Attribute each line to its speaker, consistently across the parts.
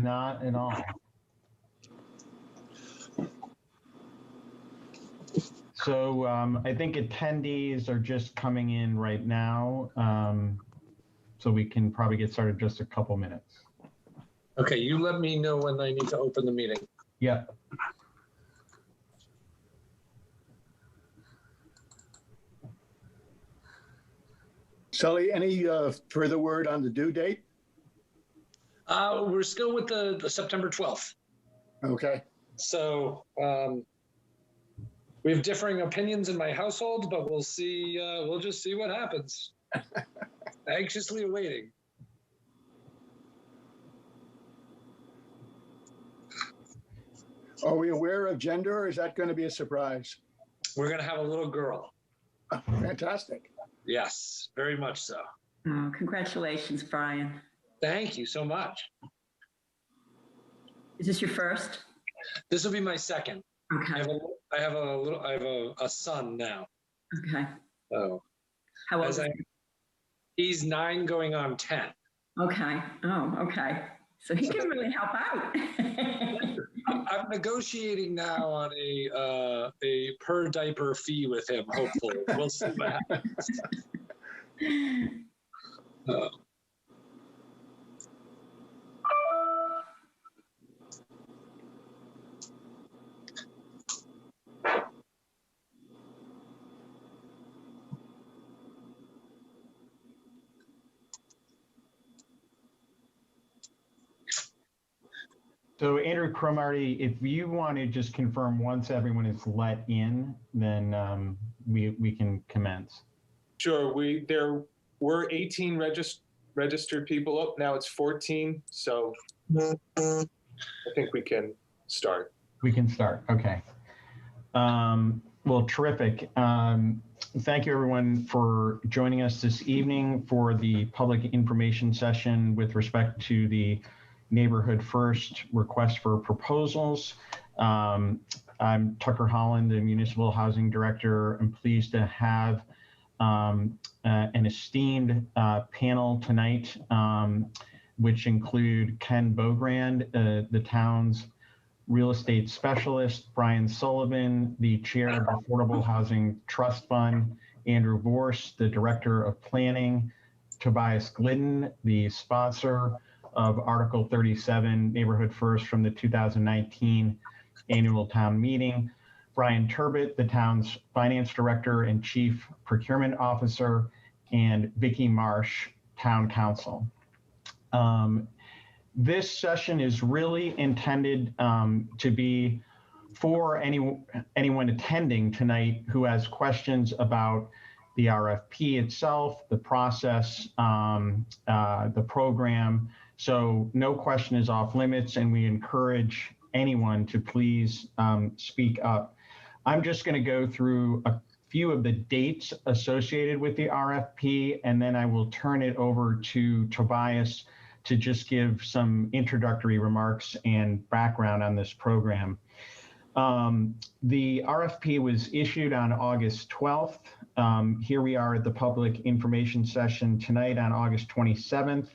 Speaker 1: Not at all. So I think attendees are just coming in right now. So we can probably get started in just a couple minutes.
Speaker 2: Okay, you let me know when I need to open the meeting.
Speaker 1: Yeah.
Speaker 3: Sully, any further word on the due date?
Speaker 2: We're still with the September 12th.
Speaker 3: Okay.
Speaker 2: So we have differing opinions in my household, but we'll see. We'll just see what happens. Anxiously awaiting.
Speaker 3: Are we aware of gender, or is that going to be a surprise?
Speaker 2: We're going to have a little girl.
Speaker 3: Oh, fantastic.
Speaker 2: Yes, very much so.
Speaker 4: Oh, congratulations, Brian.
Speaker 2: Thank you so much.
Speaker 4: Is this your first?
Speaker 2: This will be my second.
Speaker 4: Okay.
Speaker 2: I have a son now.
Speaker 4: Okay.
Speaker 2: So
Speaker 4: How old is he?
Speaker 2: He's 9 going on 10.
Speaker 4: Okay. Oh, okay. So he can really help out.
Speaker 2: I'm negotiating now on a per diaper fee with him. Hopefully, we'll see what happens.
Speaker 1: So Andrew Cromartie, if you want to just confirm once everyone is let in, then we can commence.
Speaker 5: Sure. There were 18 registered people up. Now it's 14. So I think we can start.
Speaker 1: We can start. Okay. Well, terrific. Thank you, everyone, for joining us this evening for the public information session with respect to the Neighborhood First request for proposals. I'm Tucker Holland, the Municipal Housing Director. I'm pleased to have an esteemed panel tonight, which include Ken Bogrand, the town's real estate specialist, Brian Sullivan, the chair of Affordable Housing Trust Fund, Andrew Vorse, the Director of Planning, Tobias Glidden, the sponsor of Article 37, Neighborhood First from the 2019 annual town meeting, Brian Turbett, the town's finance director and chief procurement officer, and Vicki Marsh, town council. This session is really intended to be for anyone attending tonight who has questions about the RFP itself, the process, the program. So no question is off limits, and we encourage anyone to please speak up. I'm just going to go through a few of the dates associated with the RFP, and then I will turn it over to Tobias to just give some introductory remarks and background on this program. The RFP was issued on August 12th. Here we are at the public information session tonight on August 27th.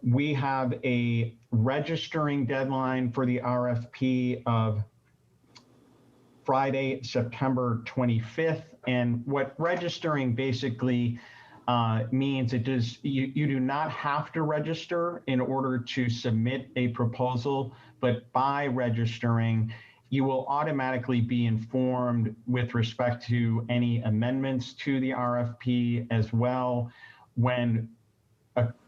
Speaker 1: We have a registering deadline for the RFP of Friday, September 25th. And what registering basically means you do not have to register in order to submit a proposal, but by registering, you will automatically be informed with respect to any amendments to the RFP as well. When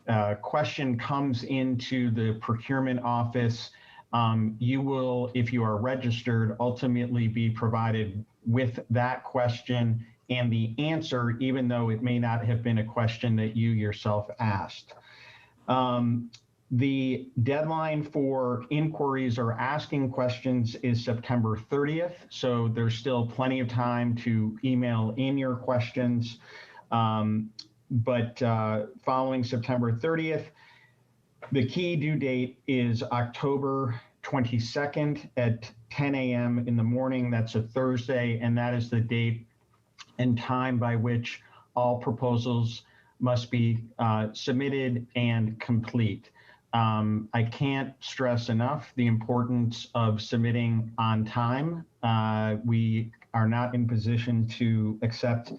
Speaker 1: a question comes into the procurement office, you will, if you are registered, ultimately be provided with that question and the answer, even though it may not have been a question that you yourself asked. The deadline for inquiries or asking questions is September 30th, so there's still plenty of time to email in your questions. But following September 30th, the key due date is October 22nd at 10 a.m. in the morning. That's a Thursday, and that is the date and time by which all proposals must be submitted and complete. I can't stress enough the importance of submitting on time. We are not in position to accept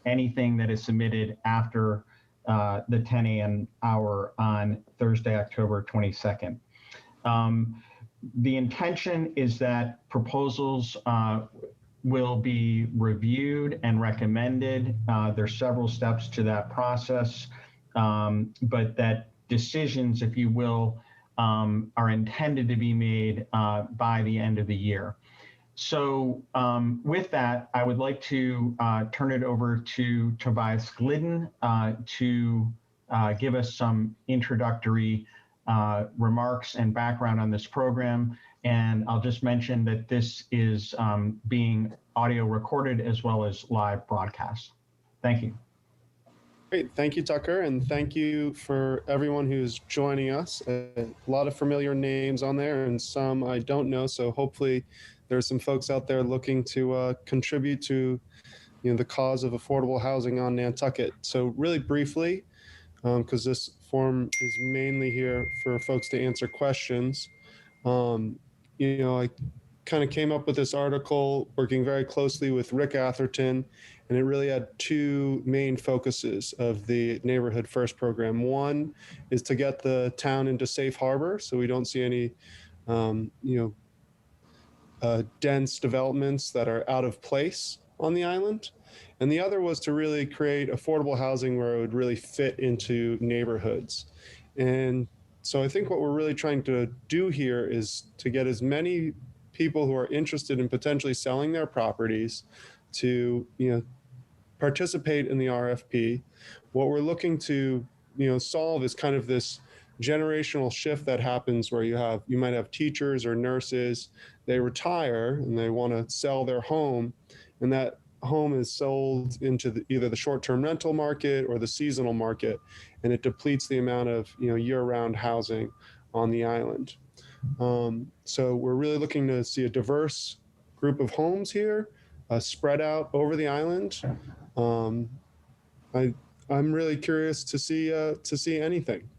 Speaker 1: anything that is submitted after the 10 a.m. hour on Thursday, October 22nd. The intention is that proposals will be reviewed and recommended. There's several steps to that process, but that decisions, if you will, are intended to be made by the end of the year. So with that, I would like to turn it over to Tobias Glidden to give us some introductory remarks and background on this program. And I'll just mention that this is being audio recorded as well as live broadcast. Thank you.
Speaker 6: Great. Thank you, Tucker. And thank you for everyone who's joining us. A lot of familiar names on there and some I don't know. So hopefully there's some folks out there looking to contribute to the cause of affordable housing on Nantucket. So really briefly, because this forum is mainly here for folks to answer questions. I kind of came up with this article working very closely with Rick Atherton, and it really had two main focuses of the Neighborhood First program. One is to get the town into safe harbor so we don't see any, dense developments that are out of place on the island. And the other was to really create affordable housing where it would really fit into neighborhoods. And so I think what we're really trying to do here is to get as many people who are interested in potentially selling their properties to, participate in the RFP. What we're looking to, solve is kind of this generational shift that happens where you might have teachers or nurses, they retire and they want to sell their home, and that home is sold into either the short-term rental market or the seasonal market, and it depletes the amount of year-round housing on the island. So we're really looking to see a diverse group of homes here, spread out over the island. I'm really curious to see anything.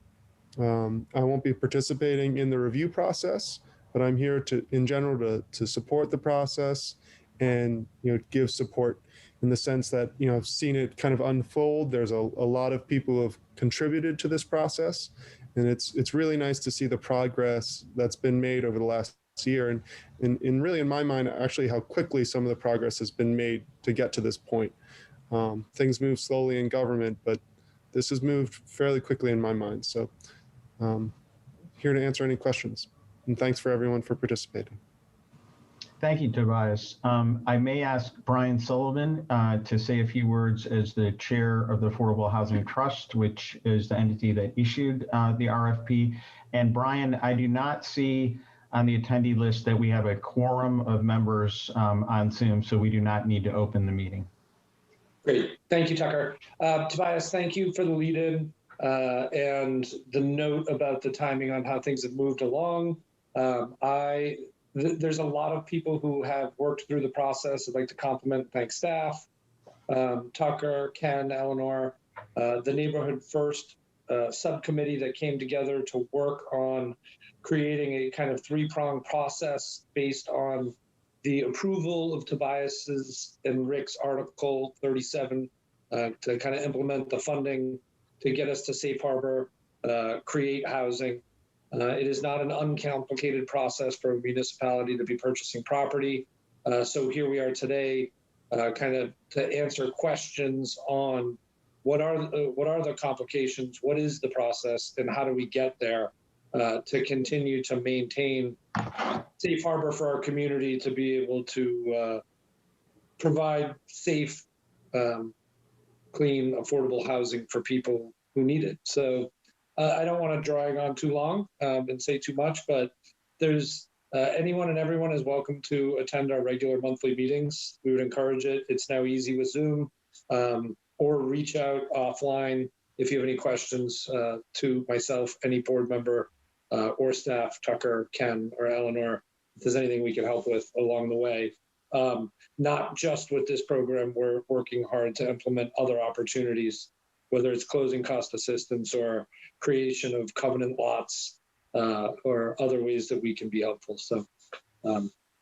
Speaker 6: I won't be participating in the review process, but I'm here in general to support the process and give support in the sense that I've seen it kind of unfold. There's a lot of people who have contributed to this process, and it's really nice to see the progress that's been made over the last year, and really in my mind actually how quickly some of the progress has been made to get to this point. Things move slowly in government, but this has moved fairly quickly in my mind. So here to answer any questions, and thanks for everyone for participating.
Speaker 1: Thank you, Tobias. I may ask Brian Sullivan to say a few words as the chair of the Affordable Housing Trust, which is the entity that issued the RFP. And Brian, I do not see on the attendee list that we have a quorum of members on Zoom, so we do not need to open the meeting.
Speaker 2: Great. Thank you, Tucker. Tobias, thank you for the lead-in and the note about the timing on how things have moved along. There's a lot of people who have worked through the process. I'd like to compliment and thank staff, Tucker, Ken, Eleanor, the Neighborhood First subcommittee that came together to work on creating a kind of three-pronged process based on the approval of Tobias's and Rick's Article 37 to kind of implement the funding to get us to safe harbor, create housing. It is not an uncomplicated process for a municipality to be purchasing property. So here we are today, kind of to answer questions on what are the complications, what is the process, and how do we get there to continue to maintain safe harbor for our community to be able to provide safe, clean, affordable housing for people who need it. So I don't want to drag on too long and say too much, but there's anyone and everyone is welcome to attend our regular monthly meetings. We would encourage it. It's now easy with Zoom, or reach out offline if you have any questions to myself, any board member or staff, Tucker, Ken, or Eleanor, if there's anything we can help with along the way. Not just with this program, we're working hard to implement other opportunities, whether it's closing cost assistance or creation of covenant lots or other ways that we can be helpful. So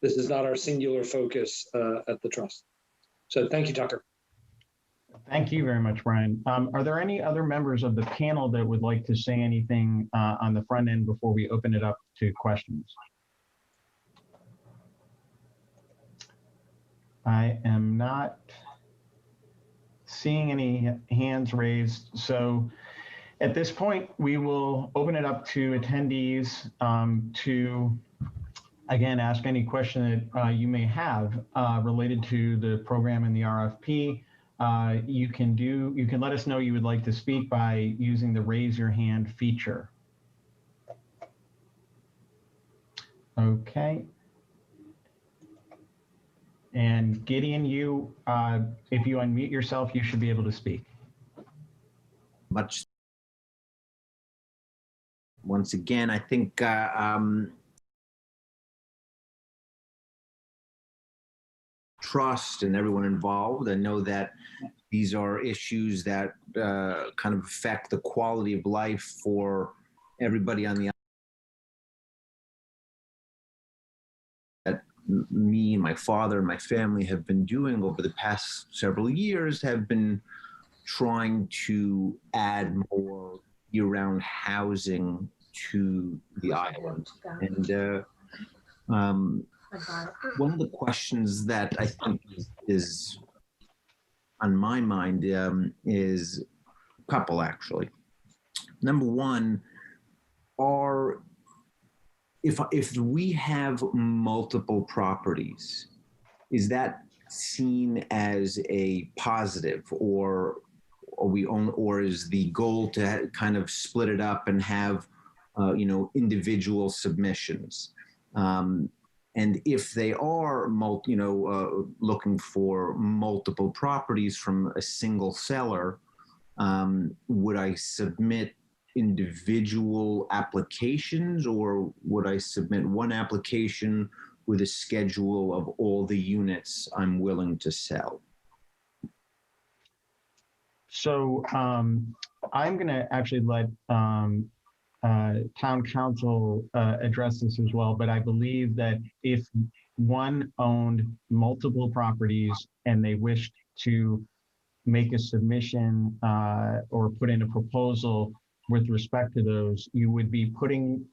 Speaker 2: this is not our singular focus at the Trust. So thank you, Tucker.
Speaker 1: Thank you very much, Brian. Are there any other members of the panel that would like to say anything on the front end before we open it up to questions? I am not seeing any hands raised. So at this point, we will open it up to attendees to, again, ask any question that you may have related to the program and the RFP. You can let us know you would like to speak by using the raise your hand feature. Okay. And Gideon, if you unmute yourself, you should be able to speak.
Speaker 7: Once again, I think trust and everyone involved. I know that these are issues that kind of affect the quality of life for everybody on the island. That me and my father and my family have been doing over the past several years have been trying to add more year-round housing to the island. And one of the questions that I think is on my mind is a couple, actually. Number one, if we have multiple properties, is that seen as a positive, or is the goal to kind of split it up and have individual submissions? And if they are looking for multiple properties from a single seller, would I submit individual applications, or would I submit one application with a schedule of all the units I'm willing to sell?
Speaker 1: So I'm going to actually let town council address this as well, but I believe that if one owned multiple properties and they wished to make a submission or put in a proposal with respect to those, you would be putting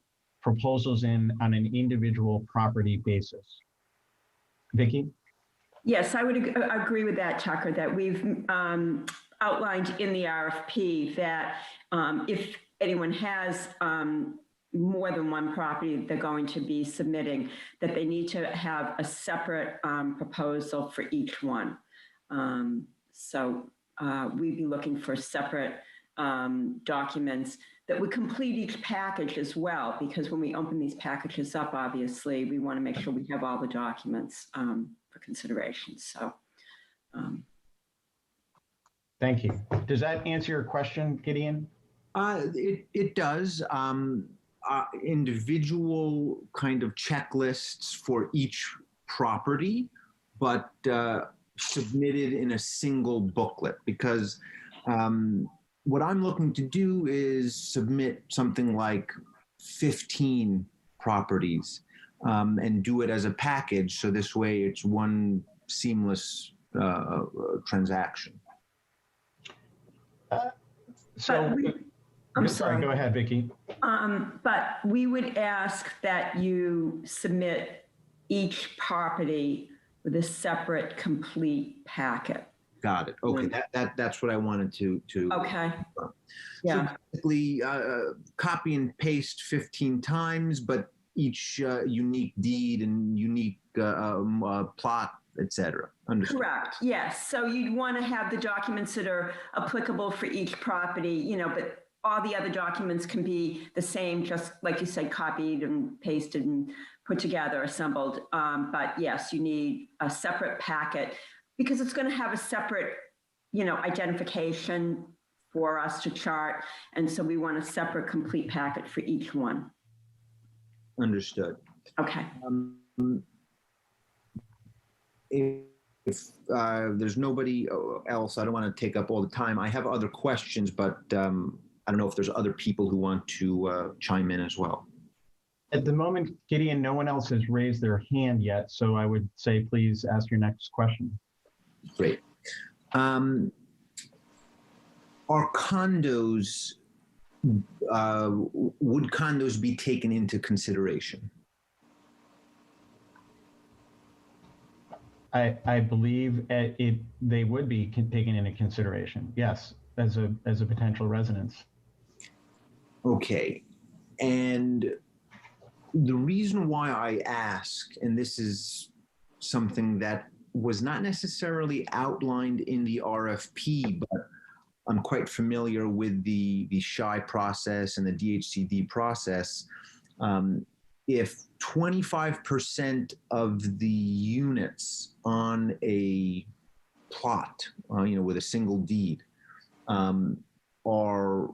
Speaker 1: proposals in on an individual property basis. Vicki?
Speaker 4: Yes, I would agree with that, Tucker, that we've outlined in the RFP that if anyone has more than one property they're going to be submitting, that they need to have a separate proposal for each one. So we'd be looking for separate documents that would complete each package as well, because when we open these packages up, obviously, we want to make sure we have all the documents for consideration. So.
Speaker 1: Thank you. Does that answer your question, Gideon?
Speaker 7: It does. Individual kind of checklists for each property, but submitted in a single booklet, because what I'm looking to do is submit something like 15 properties and do it as a package. So this way it's one seamless transaction.
Speaker 1: I'm sorry, go ahead, Vicki.
Speaker 4: But we would ask that you submit each property with a separate, complete packet.
Speaker 7: Got it. Okay, that's what I wanted to.
Speaker 4: Okay. Yeah.
Speaker 7: So basically, copy and paste 15 times, but each unique deed and unique plot, etc. Understood.
Speaker 4: Correct. Yes. So you'd want to have the documents that are applicable for each property, but all the other documents can be the same, just like you said, copied and pasted and put together, assembled. But yes, you need a separate packet because it's going to have a separate, identification for us to chart. And so we want a separate complete packet for each one.
Speaker 7: Understood.
Speaker 4: Okay.
Speaker 7: If there's nobody else, I don't want to take up all the time. I have other questions, but I don't know if there's other people who want to chime in as well.
Speaker 1: At the moment, Gideon, no one else has raised their hand yet, so I would say please ask your next question.
Speaker 7: Great. Are condos, would condos be taken into consideration?
Speaker 1: I believe they would be taken into consideration, yes, as a potential residence.
Speaker 7: Okay. And the reason why I ask, and this is something that was not necessarily outlined in the RFP, but I'm quite familiar with the SHI process and the DHCD process. If 25% of the units on a plot, with a single deed, are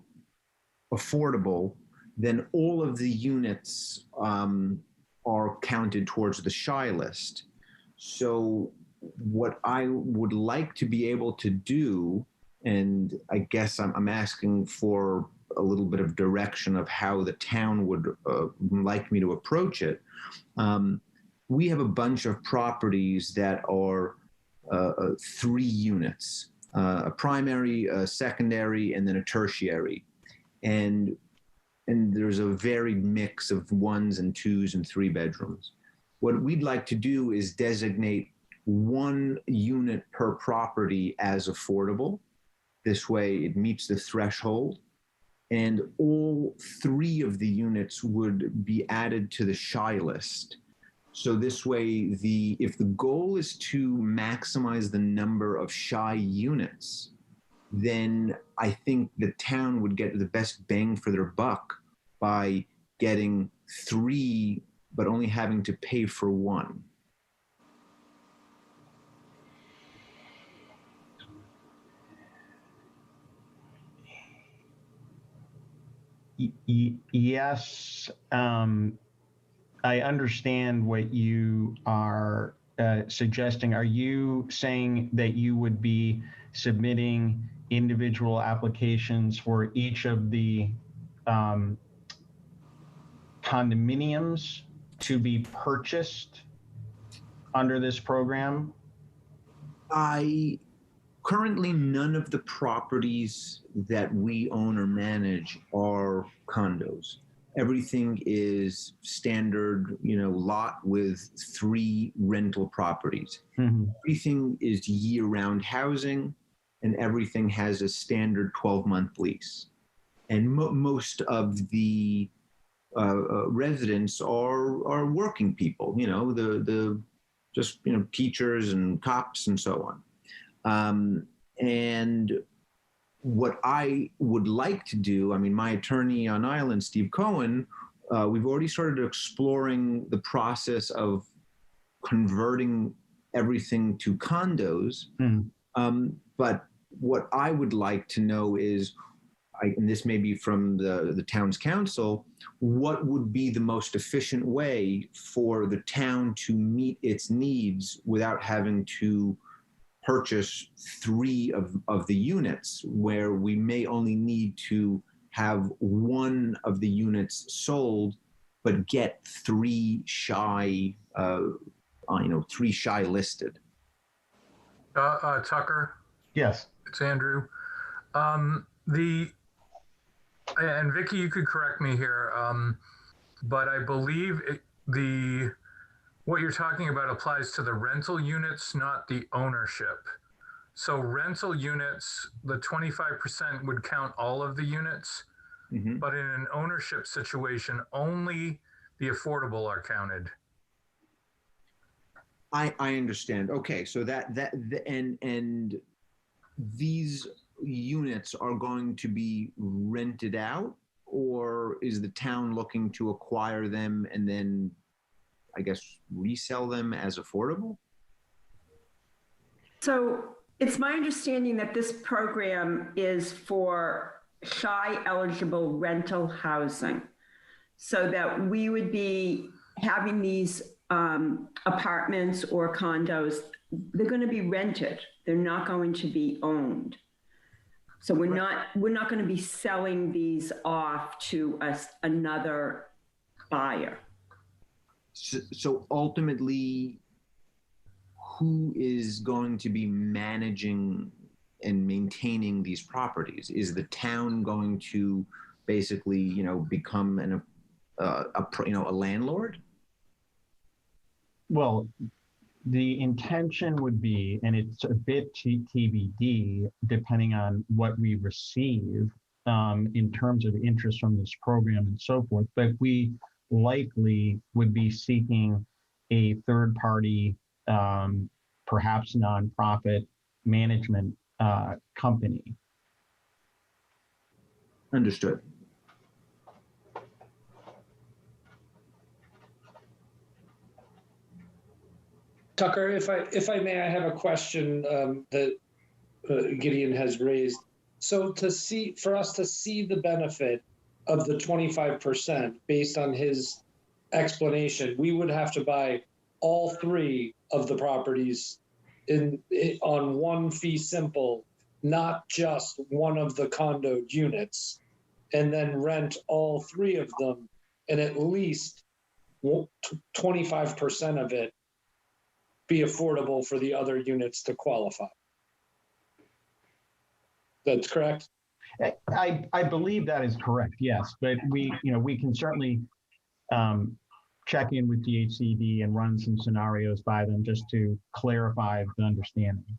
Speaker 7: affordable, then all of the units are counted towards the SHI list. So what I would like to be able to do, and I guess I'm asking for a little bit of direction of how the town would like me to approach it. We have a bunch of properties that are 3 units, a primary, a secondary, and then a tertiary. And there's a varied mix of 1s and 2s and 3 bedrooms. What we'd like to do is designate 1 unit per property as affordable. This way it meets the threshold. And all 3 of the units would be added to the SHI list. So this way, if the goal is to maximize the number of SHI units, then I think the town would get the best bang for their buck by getting 3, but only having to pay for 1.
Speaker 1: Yes, I understand what you are suggesting. Are you saying that you would be submitting individual applications for each of the condominiums to be purchased under this program?
Speaker 7: Currently, none of the properties that we own or manage are condos. Everything is standard, lot with 3 rental properties.
Speaker 1: Mm-hmm.
Speaker 7: Everything is year-round housing, and everything has a standard 12-month lease. And most of the residents are working people, teachers and cops and so on. And what I would like to do, my attorney on Island, Steve Cohen, we've already started exploring the process of converting everything to condos. But what I would like to know is, and this may be from the town's council, what would be the most efficient way for the town to meet its needs without having to purchase 3 of the units, where we may only need to have 1 of the units sold, but get 3 SHI, 3 SHI listed.
Speaker 8: Tucker?
Speaker 1: Yes.
Speaker 8: It's Andrew. And Vicky, you could correct me here, but I believe what you're talking about applies to the rental units, not the ownership. So rental units, the 25% would count all of the units, but in an ownership situation, only the affordable are counted.
Speaker 7: I understand. Okay, so and these units are going to be rented out, or is the town looking to acquire them and then, I guess, resell them as affordable?
Speaker 4: So it's my understanding that this program is for SHI eligible rental housing, so that we would be having these apartments or condos. They're going to be rented. They're not going to be owned. So we're not going to be selling these off to another buyer.
Speaker 7: So ultimately, who is going to be managing and maintaining these properties? Is the town going to basically, become a landlord?
Speaker 1: Well, the intention would be, and it's a bit TBD, depending on what we receive in terms of interest from this program and so forth, but we likely would be seeking a third party, perhaps nonprofit management company.
Speaker 7: Understood.
Speaker 2: Tucker, if I may, I have a question that Gideon has raised. So for us to see the benefit of the 25% based on his explanation, we would have to buy all three of the properties on one fee simple, not just one of the condo units, and then rent all three of them, and at least 25% of it be affordable for the other units to qualify. That's correct?
Speaker 1: I believe that is correct, yes, but we can certainly check in with DHCD and run some scenarios by them just to clarify the understanding.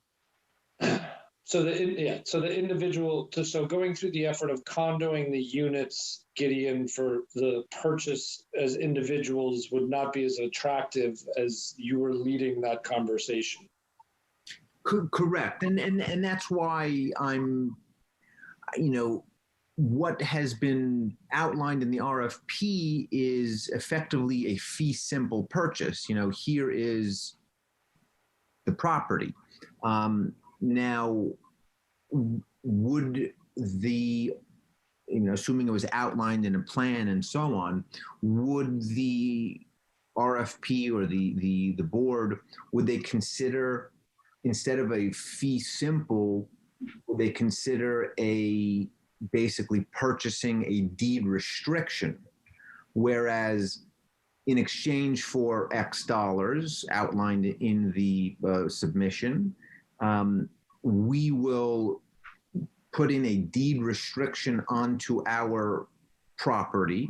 Speaker 2: So the individual, so going through the effort of condoing the units, Gideon, for the purchase as individuals would not be as attractive as you were leading that conversation.
Speaker 7: Correct. And that's why I'm, what has been outlined in the RFP is effectively a fee simple purchase. Here is the property. Now, would the, assuming it was outlined in a plan and so on, would the RFP or the board, would they consider, instead of a fee simple, would they consider basically purchasing a deed restriction, whereas in exchange for X dollars outlined in the submission, we will put in a deed restriction onto our property,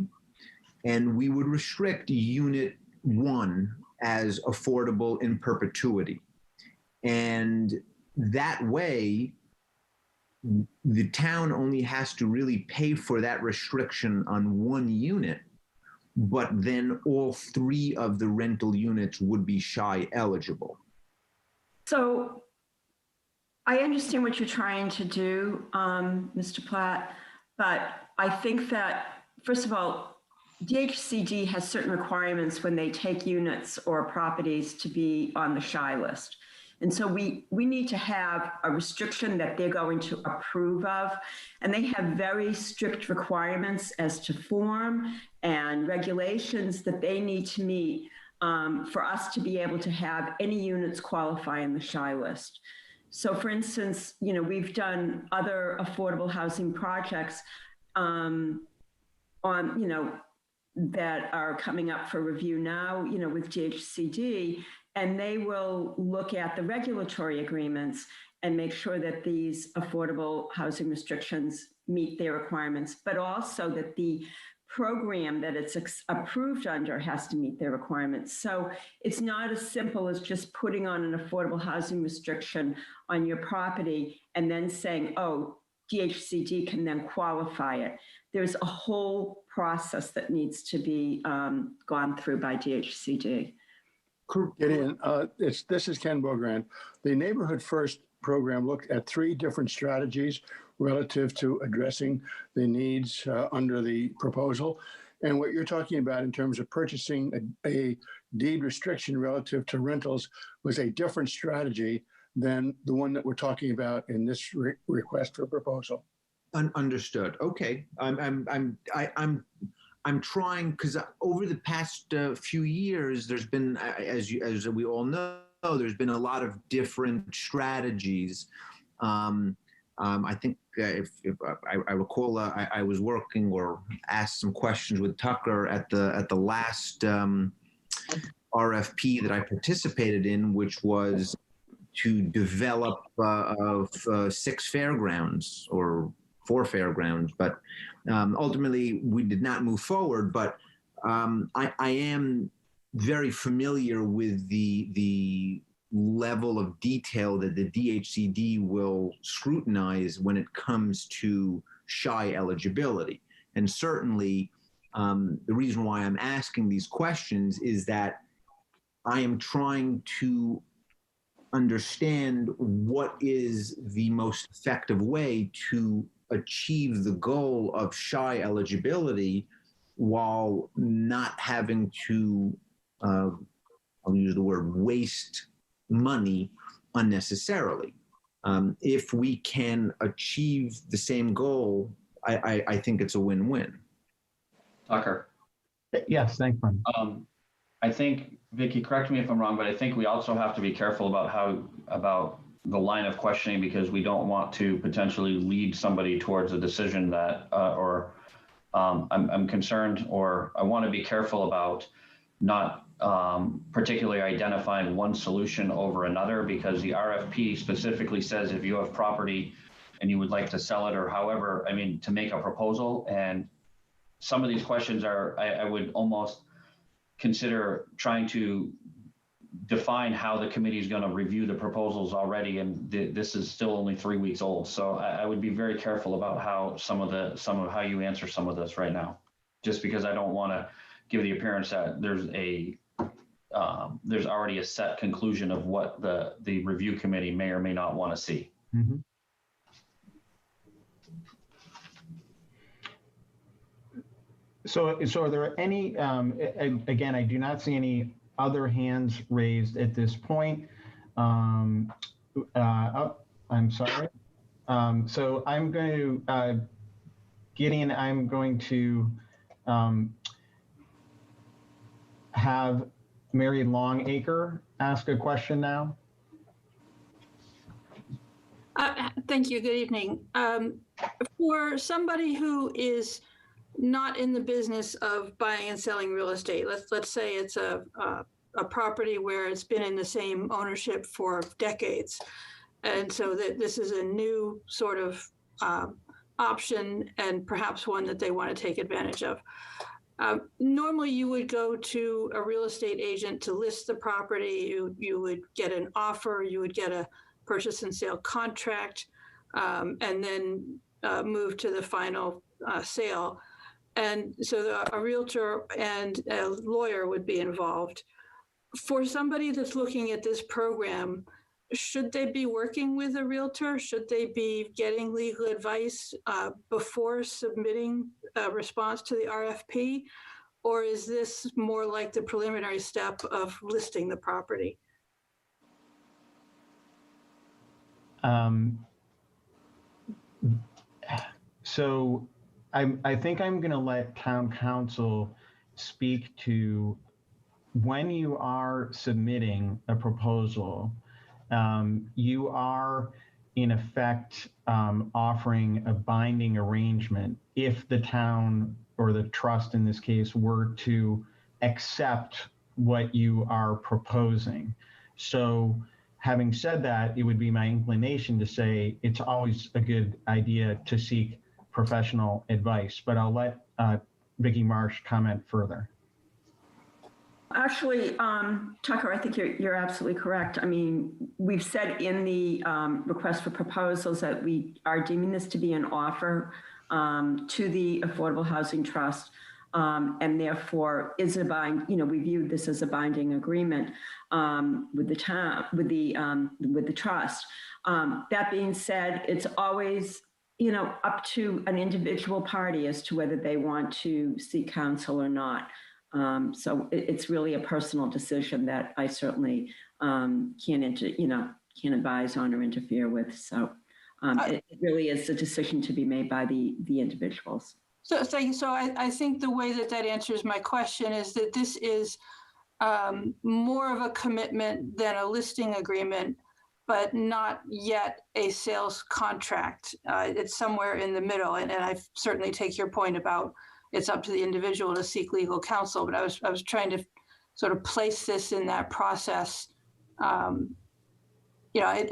Speaker 7: and we would restrict unit 1 as affordable in perpetuity. And that way, the town only has to really pay for that restriction on one unit, but then all three of the rental units would be shy eligible.
Speaker 4: So I understand what you're trying to do, Mr. Platt, but I think that, first of all, DHCD has certain requirements when they take units or properties to be on the shy list. And so we need to have a restriction that they're going to approve of. And they have very strict requirements as to form and regulations that they need to meet for us to be able to have any units qualify in the shy list. So for instance, we've done other affordable housing projects that are coming up for review now, with DHCD, and they will look at the regulatory agreements and make sure that these affordable housing restrictions meet their requirements, but also that the program that it's approved under has to meet their requirements. So it's not as simple as just putting on an affordable housing restriction on your property and then saying, oh, DHCD can then qualify it. There's a whole process that needs to be gone through by DHCD.
Speaker 3: Gideon, this is Ken Beaugrand. The Neighborhood First program looked at 3 different strategies relative to addressing the needs under the proposal. And what you're talking about in terms of purchasing a deed restriction relative to rentals was a different strategy than the one that we're talking about in this request for proposal.
Speaker 7: Understood. Okay. I'm trying, because over the past few years, there's been, as we all know, there's been a lot of different strategies. I think if I recall, I was working or asked some questions with Tucker at the last RFP that I participated in, which was to develop 6 fairgrounds or 4 fairgrounds. But ultimately, we did not move forward. But I am very familiar with the level of detail that the DHCD will scrutinize when it comes to SHI eligibility. And certainly, the reason why I'm asking these questions is that I am trying to understand what is the most effective way to achieve the goal of SHI eligibility while not having to, I'll use the word, waste money unnecessarily. If we can achieve the same goal, I think it's a win-win.
Speaker 9: Tucker.
Speaker 1: Yes, thanks, Brian.
Speaker 9: I think, Vicky, correct me if I'm wrong, but I think we also have to be careful about the line of questioning, because we don't want to potentially lead somebody towards a decision that, I'm concerned, or I want to be careful about not particularly identifying one solution over another, because the RFP specifically says if you have property and you would like to sell it, or however, I mean, to make a proposal. And some of these questions are, I would almost consider trying to define how the committee is going to review the proposals already, and this is still only 3 weeks old. So I would be very careful about how some of how you answer some of this right now, just because I don't want to give the appearance that there's already a set conclusion of what the review committee may or may not want to see.
Speaker 1: Mm-hmm. So are there any, again, I do not see any other hands raised at this point. I'm sorry. So I'm going to, Gideon, I'm going to have Mary Longacre ask a question now.
Speaker 10: Thank you. Good evening. For somebody who is not in the business of buying and selling real estate, let's say it's a property where it's been in the same ownership for decades, and so that this is a new sort of option, and perhaps one that they want to take advantage of. Normally, you would go to a real estate agent to list the property. You would get an offer. You would get a purchase and sale contract, and then move to the final sale. And so a realtor and a lawyer would be involved. For somebody that's looking at this program, should they be working with a realtor? Should they be getting legal advice before submitting a response to the RFP? Or is this more like the preliminary step of listing the property?
Speaker 1: So I think I'm going to let town council speak to when you are submitting a proposal, you are in effect offering a binding arrangement if the town or the trust in this case were to accept what you are proposing. So having said that, it would be my inclination to say it's always a good idea to seek professional advice, but I'll let Vicki Marsh comment further.
Speaker 4: Actually, Tucker, I think you're absolutely correct. I mean, we've said in the request for proposals that we are deeming this to be an offer to the Affordable Housing Trust, and therefore is a we view this as a binding agreement with the town, with the trust. That being said, it's always up to an individual party as to whether they want to seek counsel or not. So it's really a personal decision that I certainly can't advise on or interfere with. So it really is a decision to be made by the individuals.
Speaker 10: So thank you. So I think the way that answers my question is that this is more of a commitment than a listing agreement, but not yet a sales contract. It's somewhere in the middle. And I certainly take your point about it's up to the individual to seek legal counsel, but I was trying to sort of place this in that process. You know,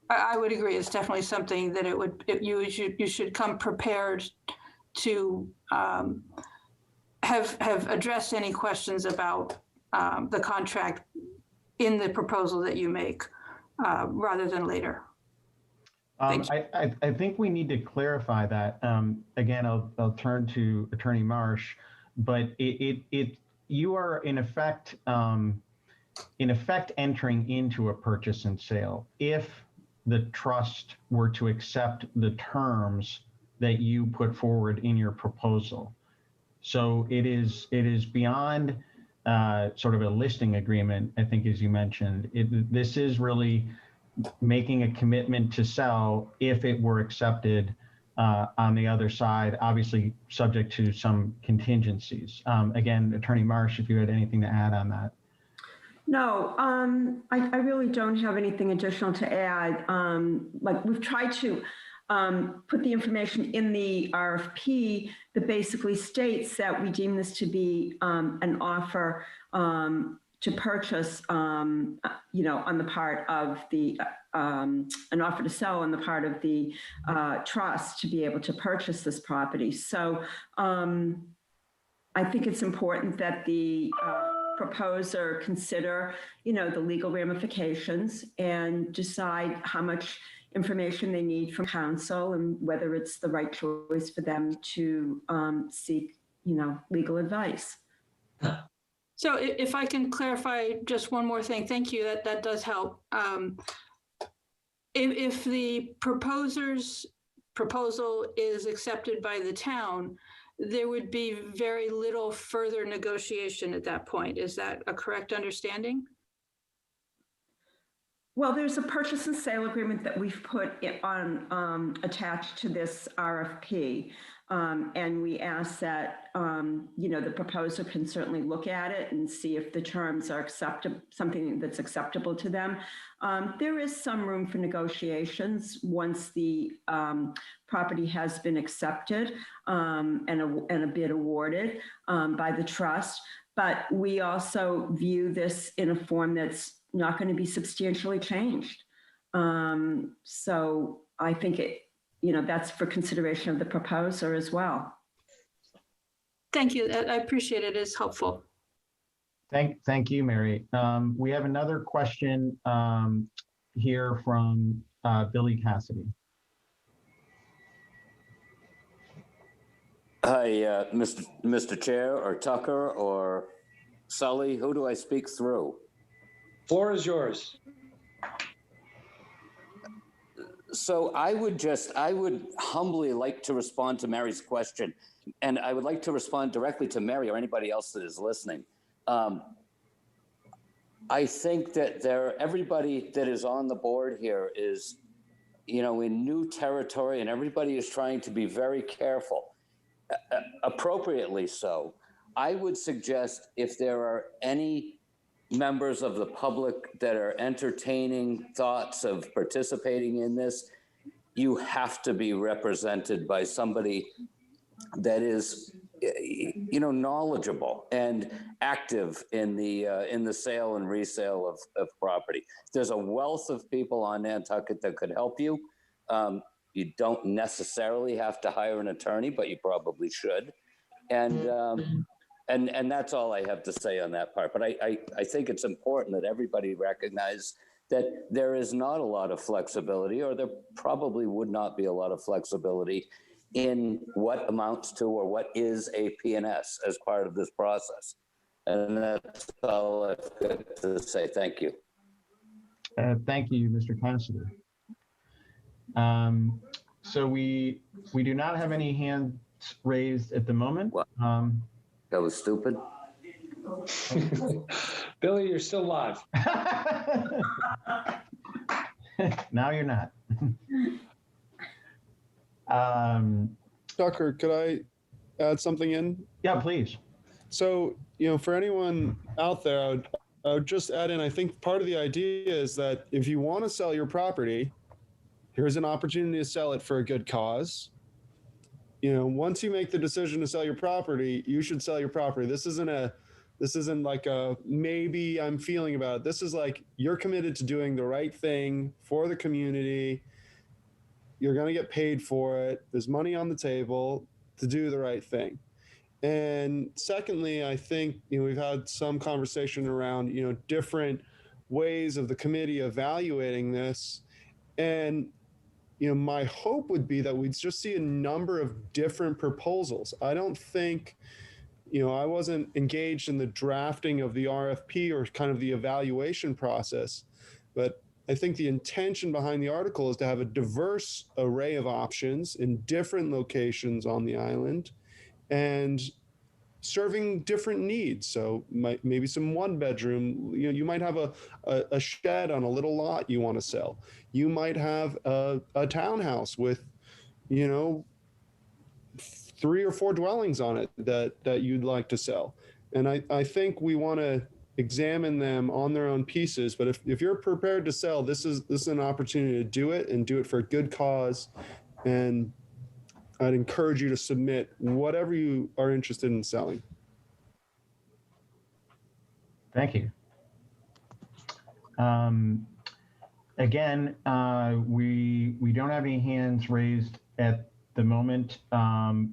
Speaker 10: I would agree. It's definitely something that you should come prepared to have addressed any questions about the contract in the proposal that you make, rather than later.
Speaker 1: I think we need to clarify that. Again, I'll turn to Attorney Marsh, but you are in effect entering into a purchase and sale if the trust were to accept the terms that you put forward in your proposal. So it is beyond sort of a listing agreement, I think, as you mentioned. This is really making a commitment to sell if it were accepted on the other side, obviously subject to some contingencies. Again, Attorney Marsh, if you had anything to add on that.
Speaker 4: No, I really don't have anything additional to add. Like, we've tried to put the information in the RFP that basically states that we deem this to be an offer to purchase, you know, on the part of the, an offer to sell on the part of the trust to be able to purchase this property. So I think it's important that the proposer consider, you know, the legal ramifications and decide how much information they need from counsel and whether it's the right choice for them to seek, you know, legal advice.
Speaker 10: So if I can clarify just one more thing, thank you, that does help. If the proposer's proposal is accepted by the town, there would be very little further negotiation at that point. Is that a correct understanding?
Speaker 4: Well, there's a purchase and sale agreement that we've put on attached to this RFP. And we ask that, you know, the proposer can certainly look at it and see if the terms are something that's acceptable to them. There is some room for negotiations once the property has been accepted and a bid awarded by the trust. But we also view this in a form that's not going to be substantially changed. So I think you know, that's for consideration of the proposer as well.
Speaker 10: Thank you. I appreciate it. It's helpful.
Speaker 1: Thank you, Mary. We have another question here from Billy Cassidy.
Speaker 11: Hi, Mr. Chair, or Tucker, or Sully. Who do I speak through?
Speaker 2: Floor is yours.
Speaker 11: So I would humbly like to respond to Mary's question, and I would like to respond directly to Mary or anybody else that is listening. I think that everybody that is on the board here is, you know, in new territory, and everybody is trying to be very careful, appropriately so. I would suggest if there are any members of the public that are entertaining thoughts of participating in this, you have to be represented by somebody that is, you know, knowledgeable and active in the sale and resale of property. There's a wealth of people on Nantucket that could help you. You don't necessarily have to hire an attorney, but you probably should. And that's all I have to say on that part. But I think it's important that everybody recognize that there is not a lot of flexibility, or there probably would not be a lot of flexibility in what amounts to or what is a P&S as part of this process. And that's all I've got to say. Thank you.
Speaker 1: Thank you, Mr. Cassidy. So we do not have any hands raised at the moment.
Speaker 11: That was stupid.
Speaker 2: Billy, you're still live.
Speaker 1: Now you're not.
Speaker 6: Tucker, could I add something in?
Speaker 1: Yeah, please.
Speaker 6: So, you know, for anyone out there, I would just add in, I think part of the idea is that if you want to sell your property, here's an opportunity to sell it for a good cause. You know, once you make the decision to sell your property, you should sell your property. This isn't a This isn't like a maybe I'm feeling about it. This is like you're committed to doing the right thing for the community. You're going to get paid for it. There's money on the table to do the right thing. And secondly, I think, we've had some conversation around, different ways of the committee evaluating this. And, my hope would be that we'd just see a number of different proposals. I don't think, I wasn't engaged in the drafting of the RFP or kind of the evaluation process, but I think the intention behind the article is to have a diverse array of options in different locations on the island and serving different needs. So maybe some one bedroom, you might have a shed on a little lot you want to sell. You might have a townhouse with, 3 or 4 dwellings on it that you'd like to sell. And I think we want to examine them on their own pieces. But if you're prepared to sell, this is an opportunity to do it and do it for a good cause. And I'd encourage you to submit whatever you are interested in selling.
Speaker 1: Thank you. Again, we don't have any hands raised at the moment.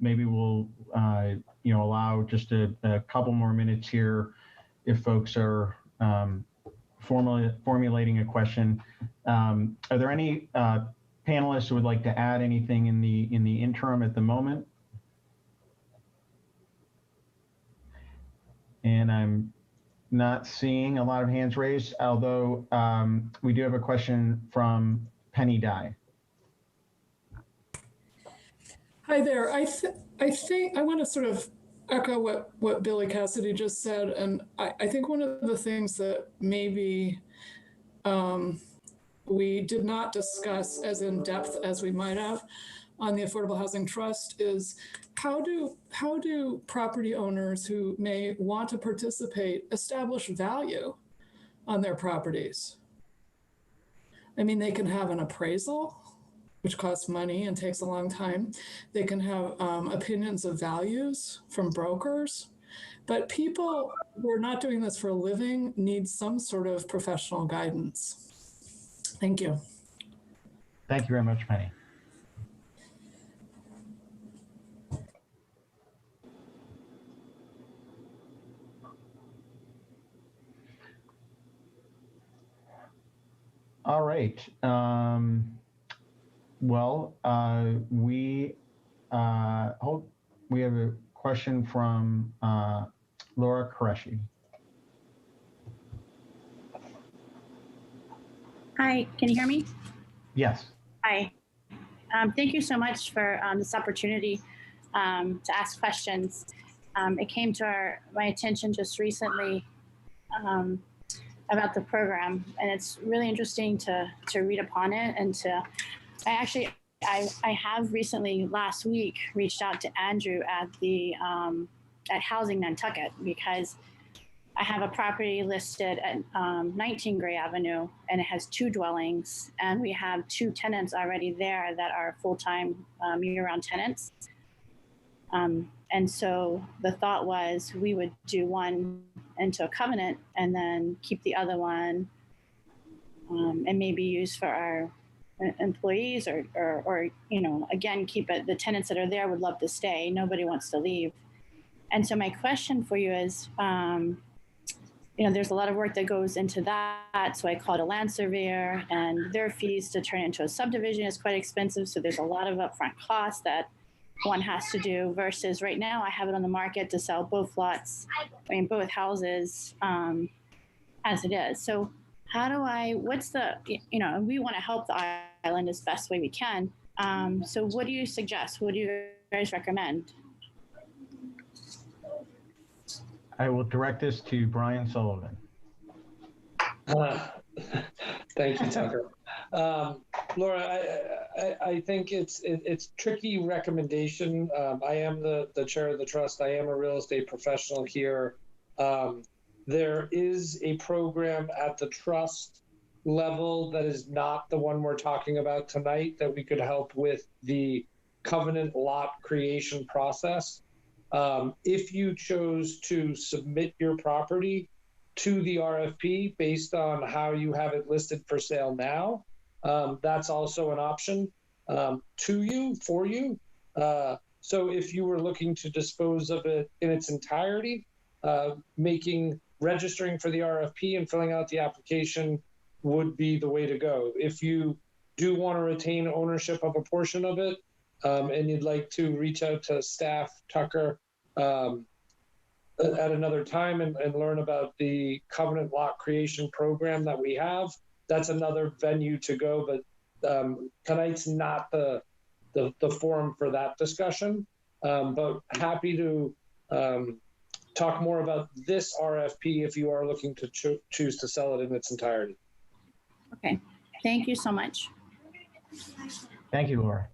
Speaker 1: Maybe we'll allow just a couple more minutes here if folks are formulating a question. Are there any panelists who would like to add anything in the interim at the moment? And I'm not seeing a lot of hands raised, although we do have a question from Penny Dye.
Speaker 12: Hi there. I think I want to sort of echo what Billy Cassidy just said, and I think one of the things that maybe we did not discuss as in depth as we might have on the Affordable Housing Trust is how do property owners who may want to participate establish value on their properties? I mean, they can have an appraisal, which costs money and takes a long time. They can have opinions of values from brokers, but people who are not doing this for a living need some sort of professional guidance. Thank you.
Speaker 1: Thank you very much, Penny. All right. Well, we have a question from Laura Qureshi.
Speaker 13: Hi, can you hear me?
Speaker 1: Yes.
Speaker 13: Hi. Thank you so much for this opportunity to ask questions. It came to my attention just recently about the program, and it's really interesting to read upon it and to. I have recently last week reached out to Andrew at the at Housing Nantucket because I have a property listed at 19 Gray Avenue, and it has 2 dwellings, and we have 2 tenants already there that are full-time year-round tenants. And so the thought was we would do one into a covenant and then keep the other one and maybe use for our employees or again, keep it. The tenants that are there would love to stay. Nobody wants to leave. And so my question for you is, there's a lot of work that goes into that. So I called a land surveyor, and their fees to turn it into a subdivision is quite expensive. So there's a lot of upfront costs that one has to do versus right now I have it on the market to sell both lots, both houses as it is. So what's the, we want to help the island as best way we can. So what do you suggest? What do you guys recommend?
Speaker 1: I will direct this to Brian Sullivan.
Speaker 2: Thank you, Tucker. Laura, I think it's tricky recommendation. I am the chair of the trust. I am a real estate professional here. There is a program at the trust level that is not the one we're talking about tonight that we could help with the covenant lot creation process. If you chose to submit your property to the RFP based on how you have it listed for sale now, that's also an option for you. So if you were looking to dispose of it in its entirety, registering for the RFP and filling out the application would be the way to go. If you do want to retain ownership of a portion of it, and you'd like to reach out to staff, Tucker, at another time and learn about the covenant lot creation program that we have, that's another venue to go. But tonight's not the forum for that discussion. But happy to talk more about this RFP if you are looking to choose to sell it in its entirety.
Speaker 13: Okay, thank you so much.
Speaker 1: Thank you, Laura.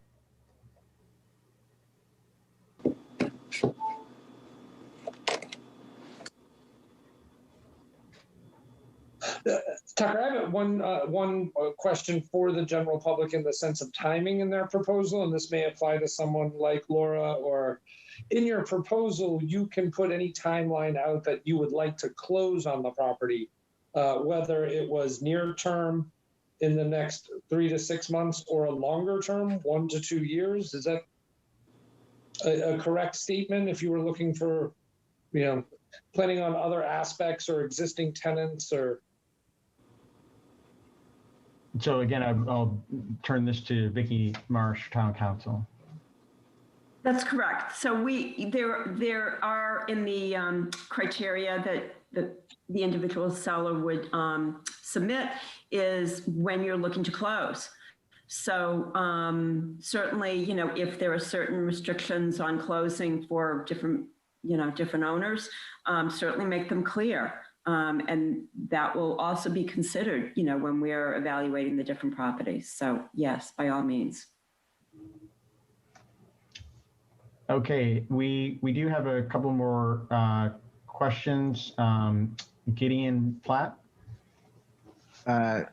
Speaker 2: Tucker, I have one question for the general public in the sense of timing in their proposal, and this may apply to someone like Laura. Or in your proposal, you can put any timeline out that you would like to close on the property, whether it was near term in the next 3 to 6 months or a longer term, 1 to 2 years. Is that a correct statement? If you were looking for, planning on other aspects or existing tenants or.
Speaker 1: So again, I'll turn this to Vicki Marsh, Town Council.
Speaker 4: That's correct. So there are in the criteria that the individual seller would submit is when you're looking to close. So certainly, if there are certain restrictions on closing for different owners, certainly make them clear. And that will also be considered, when we're evaluating the different properties. So yes, by all means.
Speaker 1: Okay, we do have a couple more questions. Gideon Platt.
Speaker 7: I'm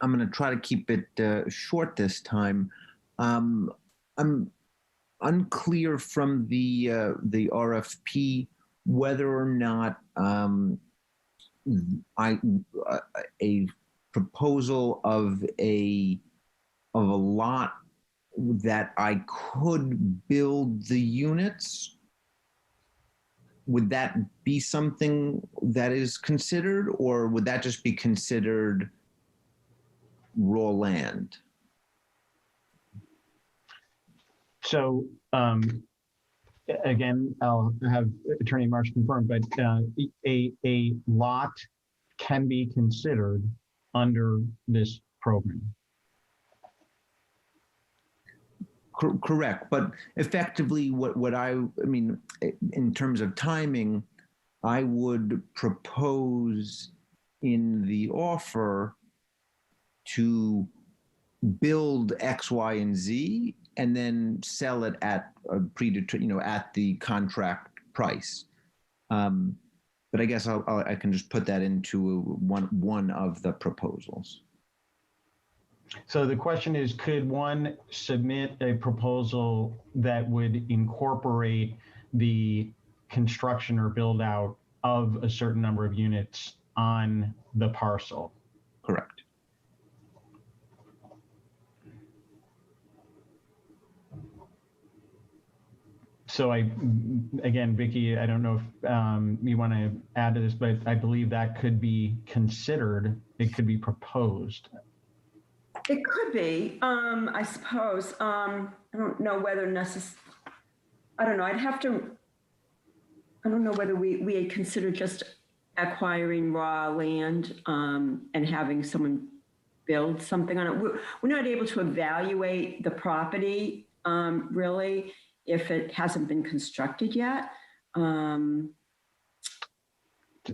Speaker 7: going to try to keep it short this time. I'm unclear from the RFP whether or not a proposal of a lot that I could build the units, would that be something that is considered, or would that just be considered raw land?
Speaker 1: So again, I'll have Attorney Marsh confirm, but a lot can be considered under this program.
Speaker 7: Correct, but effectively, what I mean, in terms of timing, I would propose in the offer to build X, Y, and Z, and then sell it at a at the contract price. But I guess I can just put that into one of the proposals.
Speaker 1: So the question is, could one submit a proposal that would incorporate the construction or build out of a certain number of units on the parcel?
Speaker 7: Correct.
Speaker 1: So again, Vicki, I don't know if you want to add to this, but I believe that could be considered, it could be proposed.
Speaker 4: It could be, I suppose. I don't know whether I don't know. I don't know whether we consider just acquiring raw land and having someone build something on it. We're not able to evaluate the property really if it hasn't been constructed yet. So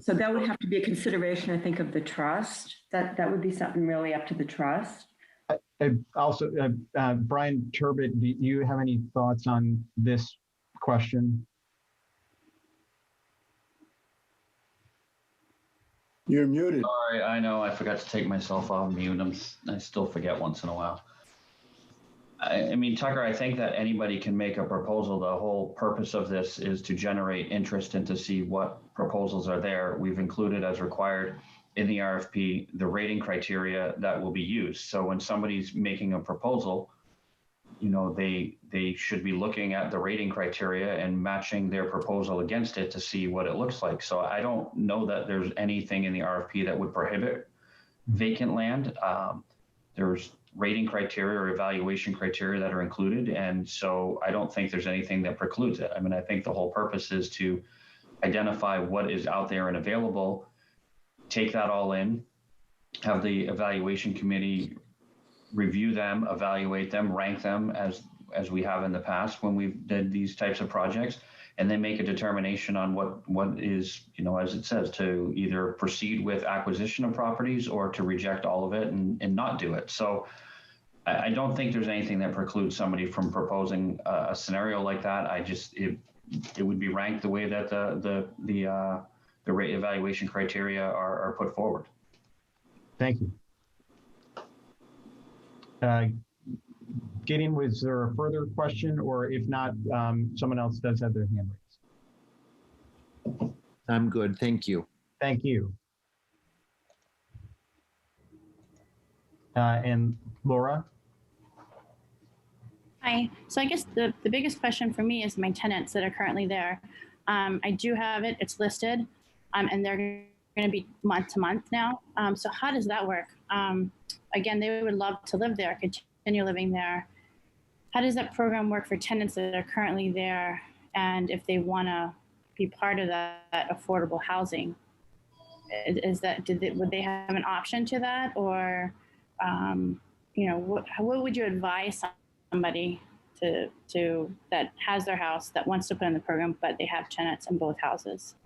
Speaker 4: that would have to be a consideration, I think, of the trust. That would be something really up to the trust.
Speaker 1: Also, Brian Turbot, do you have any thoughts on this question?
Speaker 3: You're muted.
Speaker 9: Sorry, I know I forgot to take myself off mute. I still forget once in a while. I mean, Tucker, I think that anybody can make a proposal. The whole purpose of this is to generate interest and to see what proposals are there. We've included as required in the RFP the rating criteria that will be used. So when somebody's making a proposal, you know, they should be looking at the rating criteria and matching their proposal against it to see what it looks like. So I don't know that there's anything in the RFP that would prohibit vacant land. There's rating criteria or evaluation criteria that are included. And so I don't think there's anything that precludes it. I mean, I think the whole purpose is to identify what is out there and available, take that all in, have the evaluation committee review them, evaluate them, rank them as we have in the past when we've did these types of projects, and then make a determination on what is, you know, as it says, to either proceed with acquisition of properties or to reject all of it and not do it. So I don't think there's anything that precludes somebody from proposing a scenario like that. It would be ranked the way that the rate evaluation criteria are put forward.
Speaker 1: Thank you. Gideon, was there a further question, or if not, someone else does have their hand raised?
Speaker 7: I'm good, thank you.
Speaker 1: Thank you. And Laura?
Speaker 13: Hi. So I guess the biggest question for me is my tenants that are currently there. I do have it, it's listed, and they're going to be month to month now. So how does that work? Again, they would love to live there, continue living there. How does that program work for tenants that are currently there? And if they want to be part of that affordable housing, would they have an option to that? Or, you know, what would you advise somebody to that has their house that wants to put in the program, but they have tenants in both houses?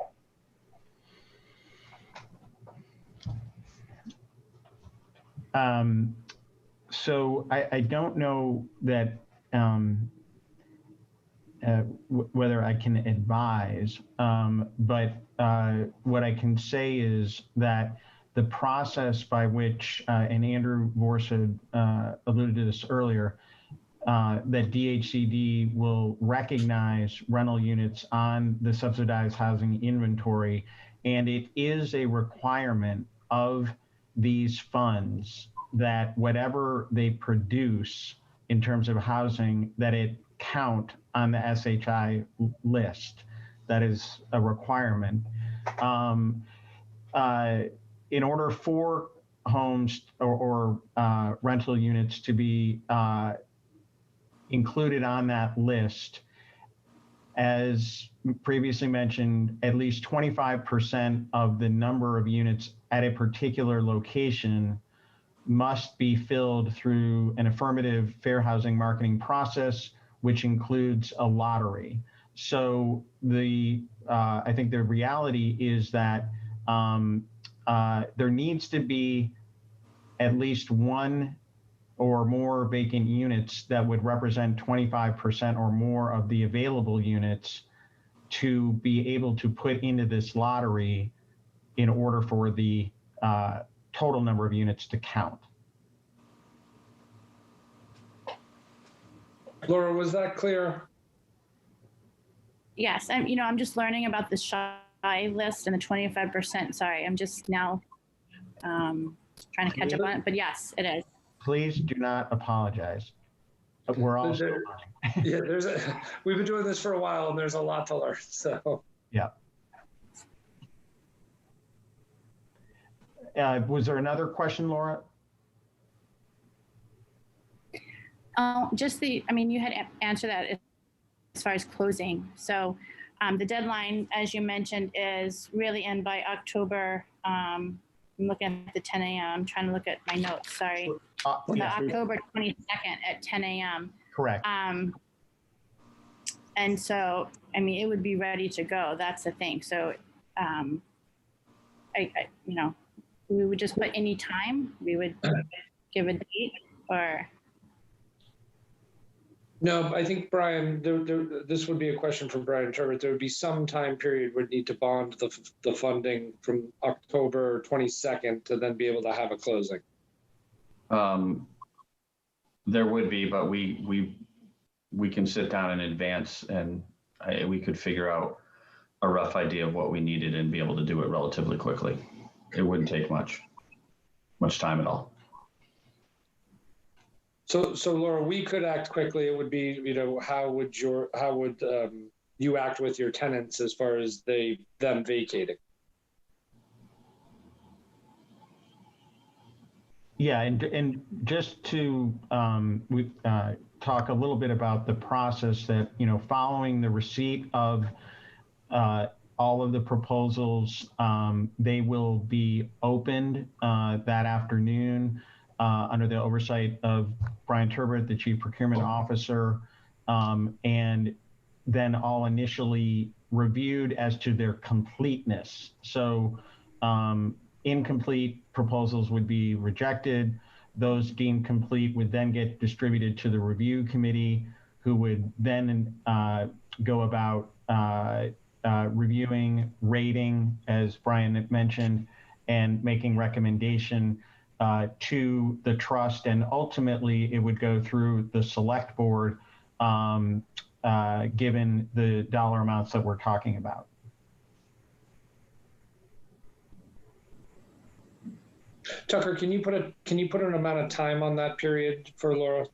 Speaker 1: So I don't know that whether I can advise, but what I can say is that the process by which, and Andrew Vorsa alluded to this earlier, that DHCD will recognize rental units on the subsidized housing inventory, and it is a requirement of these funds that whatever they produce in terms of housing, that it count on the SHI list. That is a requirement. In order for homes or rental units to be included on that list, as previously mentioned, at least 25% of the number of units at a particular location must be filled through an affirmative fair housing marketing process, which includes a lottery. So I think the reality is that there needs to be at least one or more vacant units that would represent 25% or more of the available units to be able to put into this lottery in order for the total number of units to count.
Speaker 2: Laura, was that clear?
Speaker 13: Yes, I'm just learning about the SHI list and the 25%. Sorry, I'm just now trying to catch up on it, but yes, it is.
Speaker 1: Please do not apologize. We're all still learning.
Speaker 2: Yeah, we've been doing this for a while, and there's a lot to learn. So
Speaker 1: yeah. Was there another question, Laura?
Speaker 13: You had answered that as far as closing. So the deadline, as you mentioned, is really in by October. I'm looking at the 10 a.m. I'm trying to look at my notes, sorry. October 22nd at 10 a.m.
Speaker 1: Correct.
Speaker 13: And so, it would be ready to go. That's the thing. So, we would just put any time. We would give a date, or.
Speaker 2: No, I think, Brian, this would be a question from Brian Turbot. There would be some time period would need to bond the funding from October 22nd to then be able to have a closing.
Speaker 9: There would be, but we can sit down in advance and we could figure out a rough idea of what we needed and be able to do it relatively quickly. It wouldn't take much time at all.
Speaker 2: So Laura, we could act quickly. It would be, how would you act with your tenants as far as them vacating?
Speaker 1: Yeah, and just to talk a little bit about the process that, following the receipt of all of the proposals, they will be opened that afternoon under the oversight of Brian Turbert, the Chief Procurement Officer, and then all initially reviewed as to their completeness. So incomplete proposals would be rejected. Those deemed complete would then get distributed to the review committee, who would then go about reviewing, rating, as Brian mentioned, and making recommendation to the trust. And ultimately, it would go through the select board, given the dollar amounts that we're talking about.
Speaker 2: Tucker, can you put an amount of time on that period for Laura?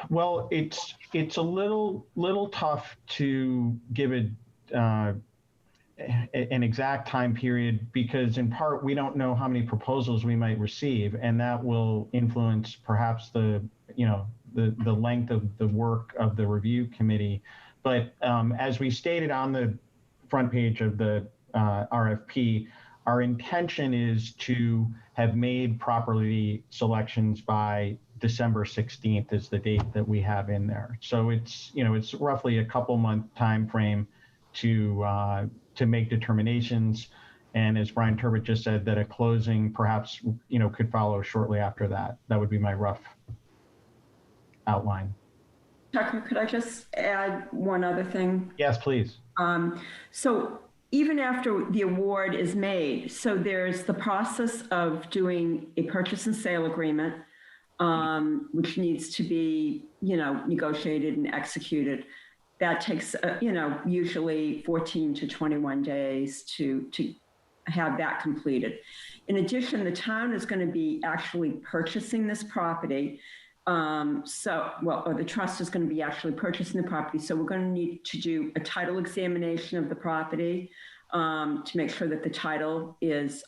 Speaker 1: Well, it's a little tough to give it an exact time period, because in part we don't know how many proposals we might receive, and that will influence perhaps the length of the work of the review committee. But as we stated on the front page of the RFP, our intention is to have made property selections by December 16th is the date that we have in there. So it's roughly a couple month time frame to make determinations. And as Brian Turbert just said, that a closing perhaps could follow shortly after that. That would be my rough outline.
Speaker 4: Tucker, could I just add one other thing?
Speaker 1: Yes, please.
Speaker 4: So even after the award is made, so there's the process of doing a purchase and sale agreement, which needs to be, negotiated and executed. That takes, usually 14 to 21 days to have that completed. In addition, the town is going to be actually purchasing this property. Or the trust is going to be actually purchasing the property. So we're going to need to do a title examination of the property to make sure that the title is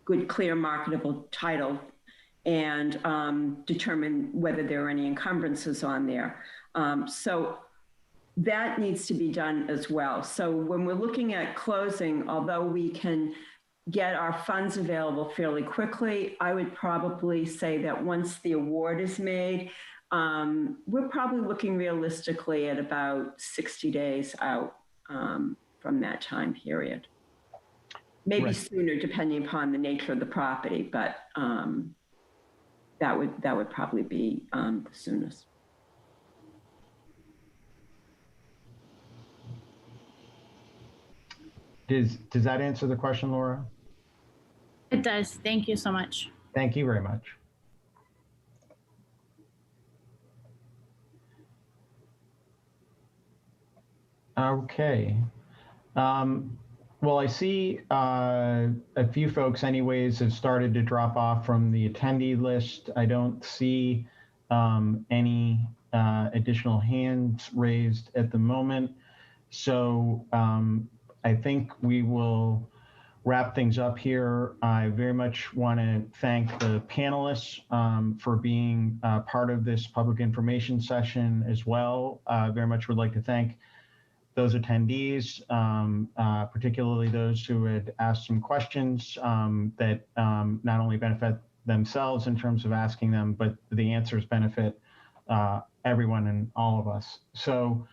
Speaker 4: good, clear, marketable title, and determine whether there are any encumbrances on there. So that needs to be done as well. So when we're looking at closing, although we can get our funds available fairly quickly, I would probably say that once the award is made, we're probably looking realistically at about 60 days out from that time period. Maybe
Speaker 1: Right.
Speaker 4: sooner, depending upon the nature of the property, but that would probably be the soonest.
Speaker 1: Does that answer the question, Laura?
Speaker 13: It does. Thank you so much.
Speaker 1: Thank you very much. Okay. Well, I see a few folks anyways have started to drop off from the attendee list. I don't see any additional hands raised at the moment. So I think we will wrap things up here. I very much want to thank the panelists for being part of this public information session as well. Very much would like to thank those attendees, particularly those who had asked some questions that not only benefit themselves in terms of asking them, but the answers benefit everyone and all of us. So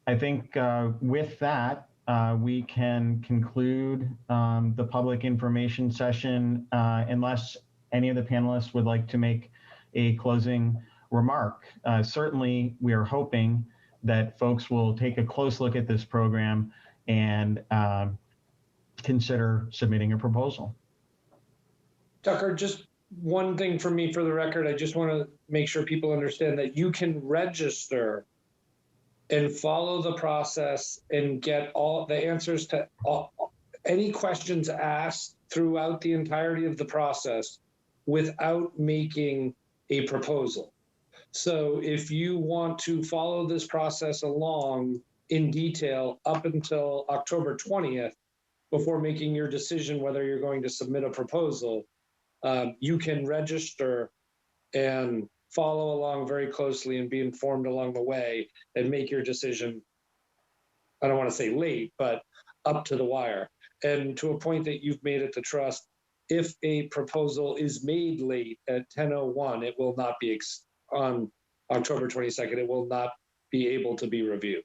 Speaker 1: I think with that, we can conclude the public information session unless any of the panelists would like to make a closing remark. Certainly, we are hoping that folks will take a close look at this program and consider submitting a proposal.
Speaker 2: Tucker, just one thing for me, for the record, I just want to make sure people understand that you can register and follow the process and get all the answers to any questions asked throughout the entirety of the process without making a proposal. So if you want to follow this process along in detail up until October 20th, before making your decision whether you're going to submit a proposal, you can register and follow along very closely and be informed along the way and make your decision, I don't want to say late, but up to the wire. And to a point that you've made at the trust, if a proposal is made late at 10:01, it will not be on October 22nd, it will not be able to be reviewed.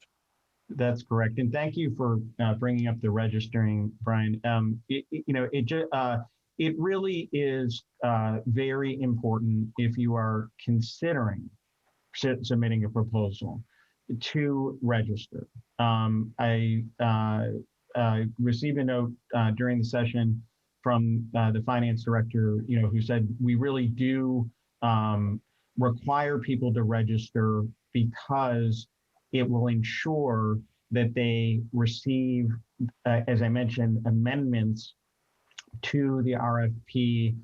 Speaker 1: That's correct. And thank you for bringing up the registering, Brian. It really is very important if you are considering submitting a proposal to register. I received a note during the session from the finance director, who said we really do require people to register because it will ensure that they receive, as I mentioned, amendments to the RFP,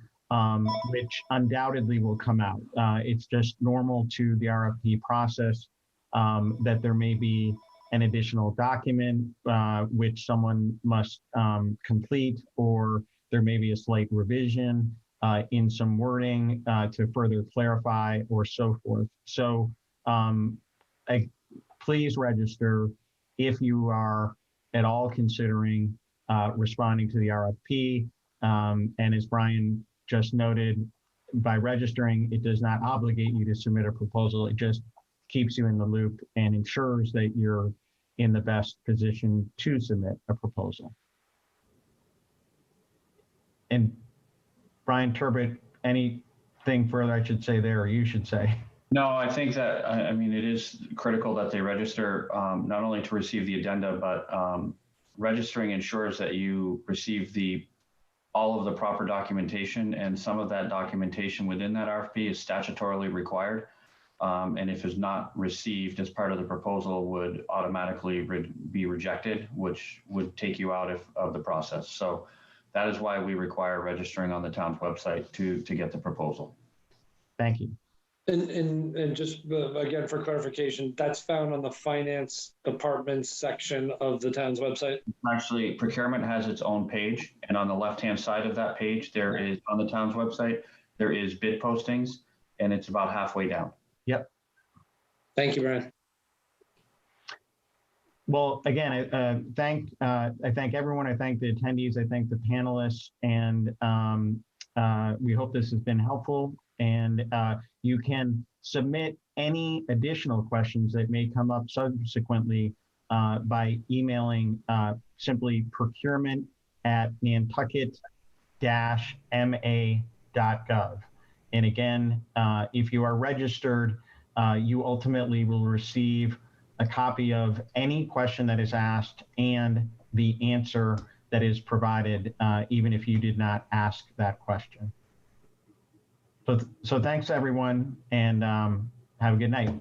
Speaker 1: which undoubtedly will come out. It's just normal to the RFP process that there may be an additional document which someone must complete, or there may be a slight revision in some wording to further clarify, or so forth. So please register if you are at all considering responding to the RFP. And as Brian just noted, by registering, it does not obligate you to submit a proposal. It just keeps you in the loop and ensures that you're in the best position to submit a proposal. And Brian Turbot, anything further I should say there, or you should say?
Speaker 9: No, I think that, I mean, it is critical that they register not only to receive the addenda, but registering ensures that you receive all of the proper documentation, and some of that documentation within that RFP is statutorily required. And if it's not received as part of the proposal, would automatically be rejected, which would take you out of the process. So that is why we require registering on the town's website to get the proposal.
Speaker 1: Thank you.
Speaker 2: And just again, for clarification, that's found on the finance department section of the town's website?
Speaker 9: Actually, procurement has its own page, and on the left-hand side of that page, there is, on the town's website, there is bid postings, and it's about halfway down.
Speaker 1: Yep.
Speaker 2: Thank you, Brian.
Speaker 1: Well, again, I thank everyone. I thank the attendees. I thank the panelists, and we hope this has been helpful. And you can submit any additional questions that may come up subsequently by emailing simply procurement@nantucket-ma.gov. And again, if you are registered, you ultimately will receive a copy of any question that is asked and the answer that is provided, even if you did not ask that question. So thanks, everyone, and have a good night.